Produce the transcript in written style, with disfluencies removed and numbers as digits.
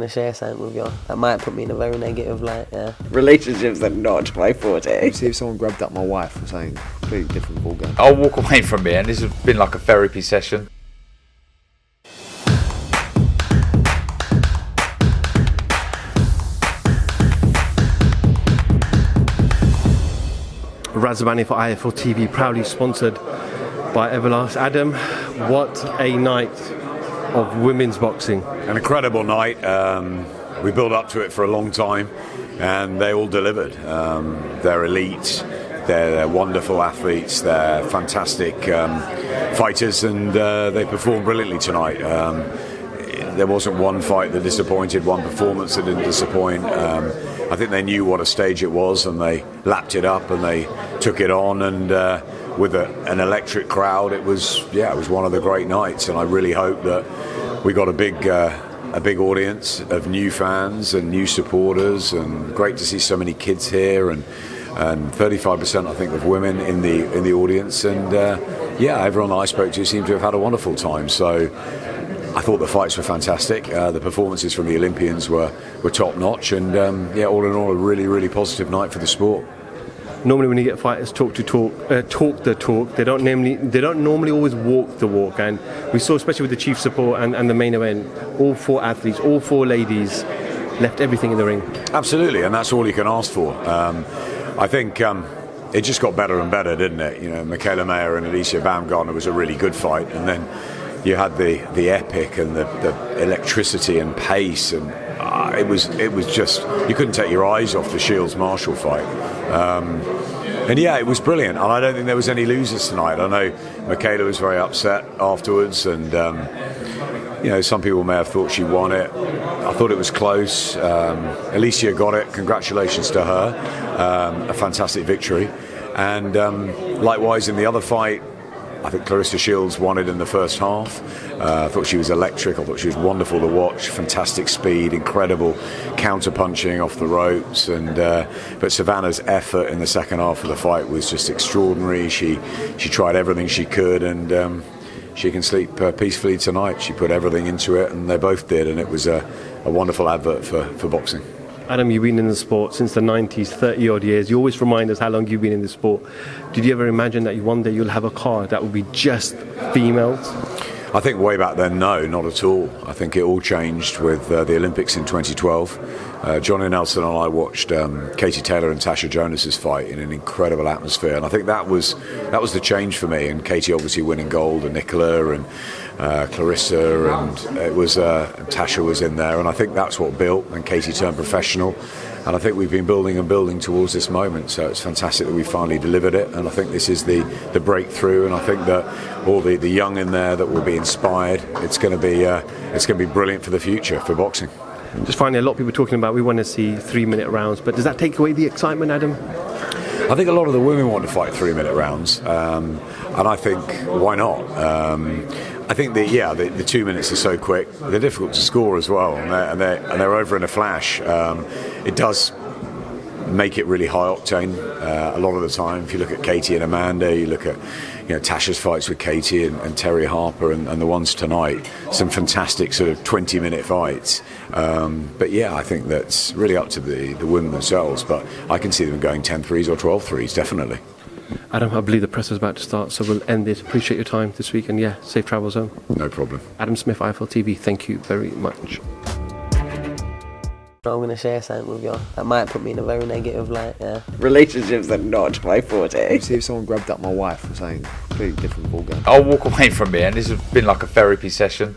to share something with you that might put me in a very negative light, yeah. Relationships are not my forte. See if someone grabbed up my wife or something completely different ballgame. I'll walk away from it, and this has been like a therapy session. Razabani for IFL TV, proudly sponsored by Everlast. Adam, what a night of women's boxing. An incredible night. We built up to it for a long time, and they all delivered. They're elite, they're wonderful athletes, they're fantastic fighters, and they performed brilliantly tonight. There wasn't one fight that disappointed, one performance that didn't disappoint. I think they knew what a stage it was, and they lapped it up and they took it on, and with an electric crowd, it was one of the great nights. And I really hope that we got a big audience of new fans and new supporters, and great to see so many kids here, and 35% I think of women in the audience, and everyone I spoke to seemed to have had a wonderful time. So I thought the fights were fantastic. The performances from the Olympians were top notch, and all in all, a really, really positive night for the sport. Normally, when you get fighters talk the talk, they don't normally always walk the walk. And we saw, especially with the chief support and the main event, all four athletes, all four ladies, left everything in the ring. Absolutely, and that's all you can ask for. I think it just got better and better, didn't it? You know, Michaela Mayer and Alicia Baumgartner was a really good fight, and then you had the epic and the electricity and pace, and it was just, you couldn't take your eyes off the Shields Marshall fight. It was brilliant, and I don't think there was any losers tonight. I know Michaela was very upset afterwards, and some people may have thought she won it. I thought it was close. Alicia got it. Congratulations to her. A fantastic victory. And likewise in the other fight, I think Clarissa Shields won it in the first half. I thought she was electric. I thought she was wonderful to watch. Fantastic speed, incredible counter-punching off the ropes. But Savannah's effort in the second half of the fight was just extraordinary. She tried everything she could, and she can sleep peacefully tonight. She put everything into it, and they both did, and it was a wonderful advert for boxing. Adam, you've been in the sport since the 90s, 30 odd years. You always remind us how long you've been in the sport. Did you ever imagine that one day you'll have a car that will be just females? I think way back then, no, not at all. I think it all changed with the Olympics in 2012. Johnny Nelson and I watched Katie Taylor and Tasha Jonas's fight in an incredible atmosphere, and I think that was the change for me. And Katie obviously winning gold, and Nicola and Clarissa, and it was Tasha was in there, and I think that's what built. And Katie turned professional, and I think we've been building towards this moment. So it's fantastic that we finally delivered it, and I think this is the breakthrough. And I think that all the young in there that will be inspired. It's going to be brilliant for the future for boxing. Just finally, a lot of people talking about we want to see 3-minute rounds, but does that take away the excitement, Adam? I think a lot of the women want to fight 3-minute rounds, and I think why not? I think the 2 minutes are so quick. They're difficult to score as well, and they're over in a flash. It does make it really high octane a lot of the time. If you look at Katie and Amanda, you look at Tasha's fights with Katie and Terry Harper, and the ones tonight, some fantastic sort of 20-minute fights. I think that's really up to the women themselves, but I can see them going 10-3s or 12-3s, definitely. Adam, I believe the press is about to start, so we'll end this. Appreciate your time this week, and safe travels home. No problem. Adam Smith, IFL TV, thank you very much. I'm going to share something with you that might put me in a very negative light, yeah. Relationships are not my forte. See if someone grabbed up my wife or something completely different ballgame. I'll walk away from it, and this has been like a therapy session.